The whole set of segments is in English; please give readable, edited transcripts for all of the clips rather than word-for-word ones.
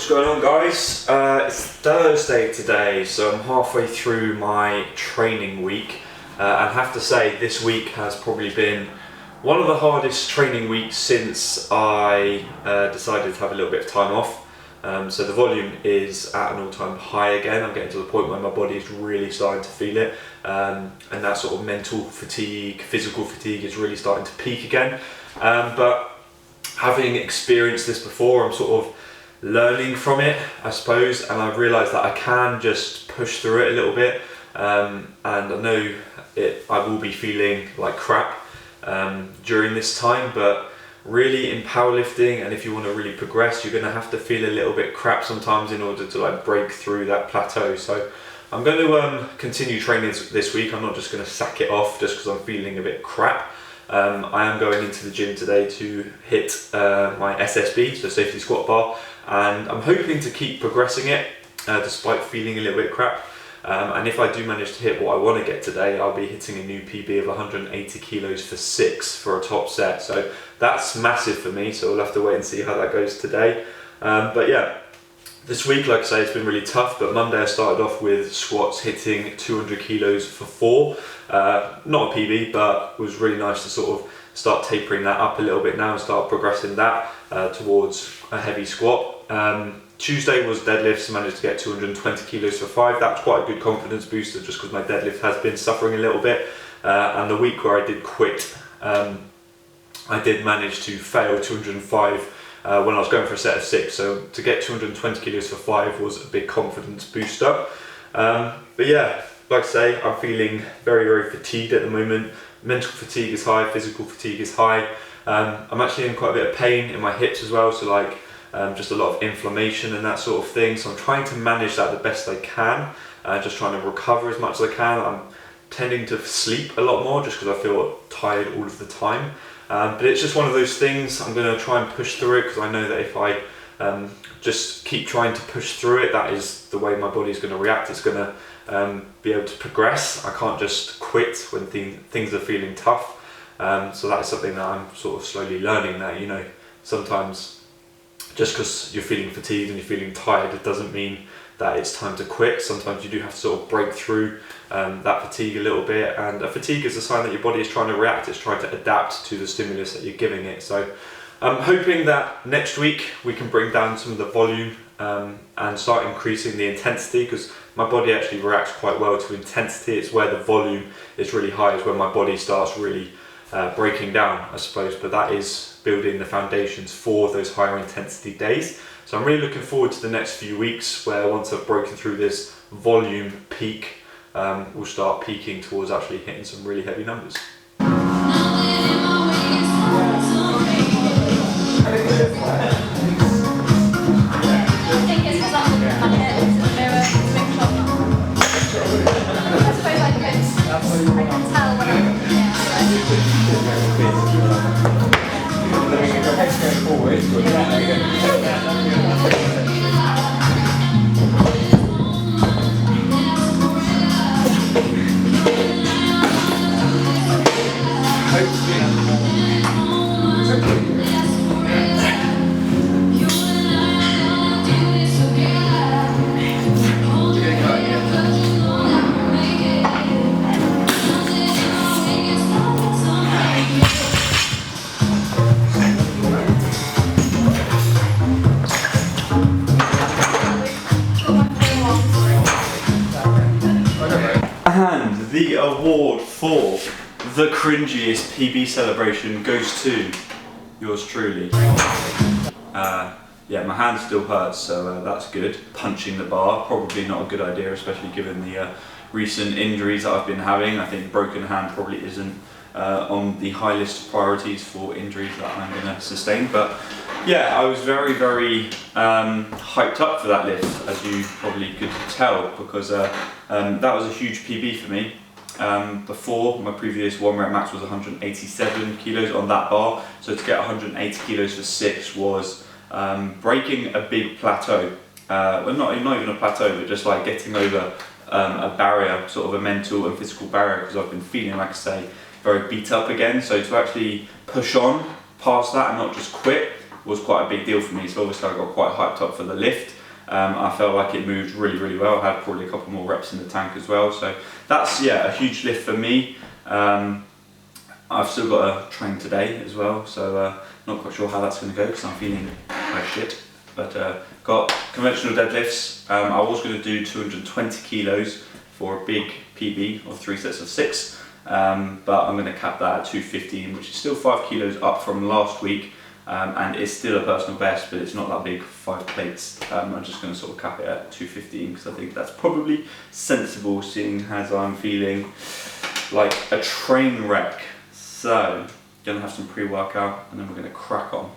What's going on, guys? It's Thursday today, so I'm halfway through my training week, and have to say this week has probably been one of the hardest training weeks since I decided to have a little bit of time off. So the volume is at an all-time high again. I'm getting to the point where my body is really starting to feel it, and that sort of mental fatigue, physical fatigue is really starting to peak again. But having experienced this before, I'm sort of learning from it, I suppose, and I've realised that I can just push through it a little bit, and I know I will be feeling like crap during this time, but really in powerlifting, and if you want to really progress, you're going to have to feel a little bit crap sometimes in order to like break through that plateau. So I'm going to continue training this week. I'm not just going to sack it off just because I'm feeling a bit crap. I am going into the gym today to hit my SSB, so safety squat bar, and I'm hoping to keep progressing it despite feeling a little bit crap. And if I do manage to hit what I want to get today, I'll be hitting a new PB of 180 kilos for 6 for a top set. So that's massive for me, so we'll have to wait and see how that goes today. But yeah, this week, like I say, it's been really tough, but Monday I started off with squats hitting 200 kilos for 4. Not a PB, but it was really nice to sort of start tapering that up a little bit now and start progressing that towards a heavy squat. Tuesday was deadlifts, managed to get 220 kilos for 5. That was quite a good confidence booster just because my deadlift has been suffering a little bit. And the week where I did quit, I did manage to fail 205 when I was going for a set of 6. So to get 220 kilos for 5 was a big confidence booster. But yeah, like I say, I'm feeling very, very fatigued at the moment. Mental fatigue is high, physical fatigue is high. I'm actually in quite a bit of pain in my hips as well, so like just a lot of inflammation and that sort of thing. So I'm trying to manage that the best I can, just trying to recover as much as I can. I'm tending to sleep a lot more just because I feel tired all of the time. But it's just one of those things. I'm going to try and push through it because I know that if I just keep trying to push through it, that is the way my body's going to react. It's going to be able to progress. I can't just quit when things are feeling tough. So that is something that I'm sort of slowly learning, that, you know, sometimes just because you're feeling fatigued and you're feeling tired, it doesn't mean that it's time to quit. Sometimes you do have to sort of break through that fatigue a little bit, and a fatigue is a sign that your body is trying to react, it's trying to adapt to the stimulus that you're giving it. So I'm hoping that next week we can bring down some of the volume and start increasing the intensity, because my body actually reacts quite well to intensity. It's where the volume is really high is when my body starts really breaking down, I suppose, but that is building the foundations for those higher intensity days. So I'm really looking forward to the next few weeks where once I've broken through this volume peak, we'll start peaking towards actually hitting some really heavy numbers. And the award for the cringiest PB celebration goes to yours truly. Yeah, my hand still hurts, so that's good. Punching the bar, probably not a good idea, especially given the recent injuries that I've been having. I think broken hand probably isn't on the high list of priorities for injuries that I'm going to sustain. But yeah, I was very, very hyped up for that lift, as you probably could tell, because that was a huge PB for me. Before, my previous 1 rep max was 187 kilos on that bar, so to get 180 kilos for 6 was breaking a big plateau. Well, not even a plateau, but just like getting over a barrier, sort of a mental and physical barrier, because I've been feeling, like I say, very beat up again. So to actually push on past that and not just quit was quite a big deal for me. So obviously I got quite hyped up for the lift. I felt like it moved really well. I had probably a couple more reps in the tank as well, so that's a huge lift for me. I've still got to train today as well, so not quite sure how that's going to go because I'm feeling like shit. But got conventional deadlifts. I was going to do 220 kilos for a big PB of 3 sets of 6, but I'm going to cap that at 215, which is still 5 kilos up from last week, and it's still a personal best, but it's not that big, 5 plates. I'm just going to sort of cap it at 215 because I think that's probably sensible, seeing as I'm feeling like a train wreck. So, gonna have some pre-workout and then we're gonna crack on.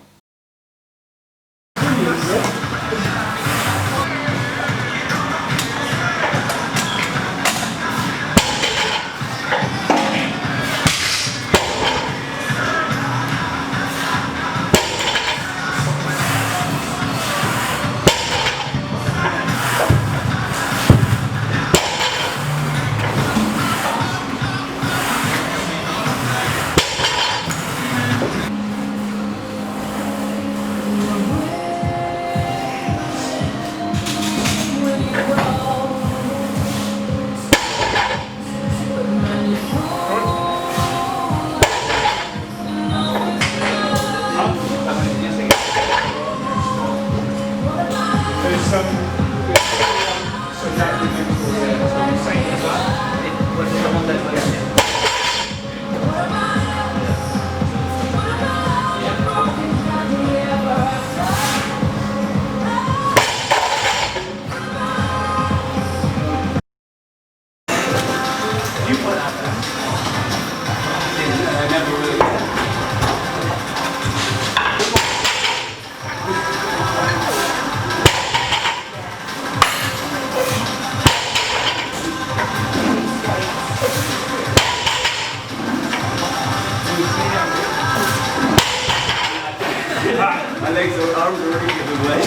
My legs and arms are already giving way.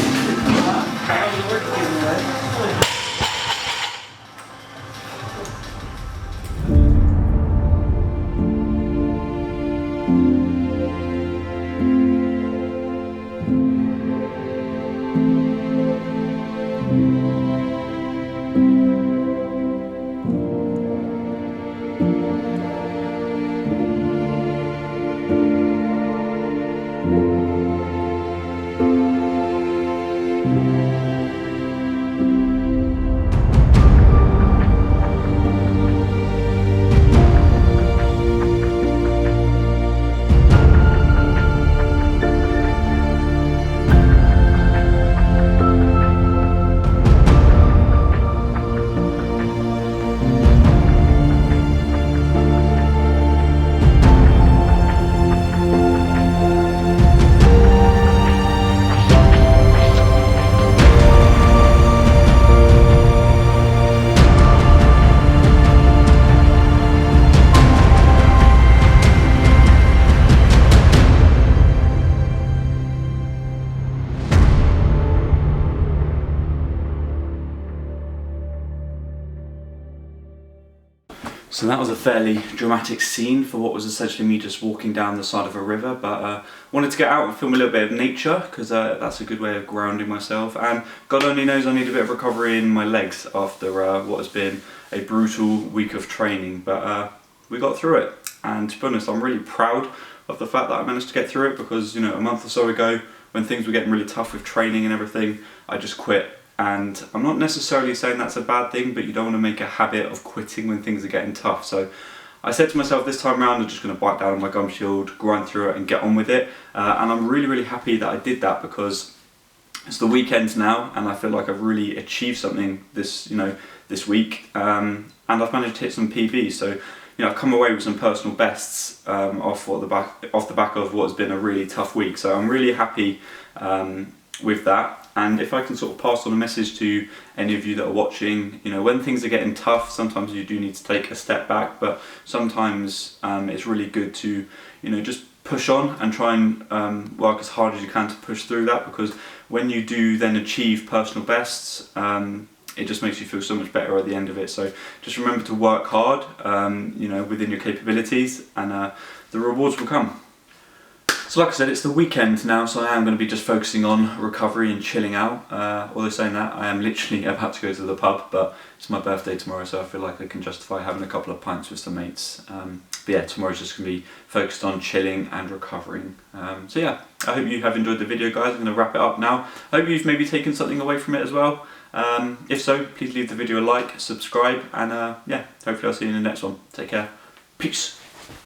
Arms are already giving way. So that was a fairly dramatic scene for what was essentially me just walking down the side of a river, but wanted to get out and film a little bit of nature because that's a good way of grounding myself, and God only knows I need a bit of recovery in my legs after what has been a brutal week of training, but we got through it, and to be honest I'm really proud of the fact that I managed to get through it because, you know, a month or so ago when things were getting really tough with training and everything, I just quit. And I'm not necessarily saying that's a bad thing, but you don't want to make a habit of quitting when things are getting tough. So I said to myself this time around, I'm just going to bite down on my gum shield, grind through it and get on with it. And I'm really happy that I did that because it's the weekend now and I feel like I've really achieved something this week. And I've managed to hit some PBs. So, you know, I've come away with some personal bests off the back of what has been a really tough week. So I'm really happy with that. And if I can sort of pass on a message to any of you that are watching, you know, when things are getting tough, sometimes you do need to take a step back, but sometimes it's really good to, you know, just push on and try and work as hard as you can to push through that, because when you do then achieve personal bests, it just makes you feel so much better at the end of it. So just remember to work hard, you know, within your capabilities, and the rewards will come. So like I said, it's the weekend now, so I am going to be just focusing on recovery and chilling out. Although saying that, I am literally about to go to the pub, but it's my birthday tomorrow, so I feel like I can justify having a couple of pints with some mates. But yeah, tomorrow's just going to be focused on chilling and recovering. So yeah, I hope you have enjoyed the video, guys. I'm going to wrap it up now. I hope you've maybe taken something away from it as well. If so, please leave the video a like, subscribe, and yeah, hopefully I'll see you in the next one. Take care. Peace.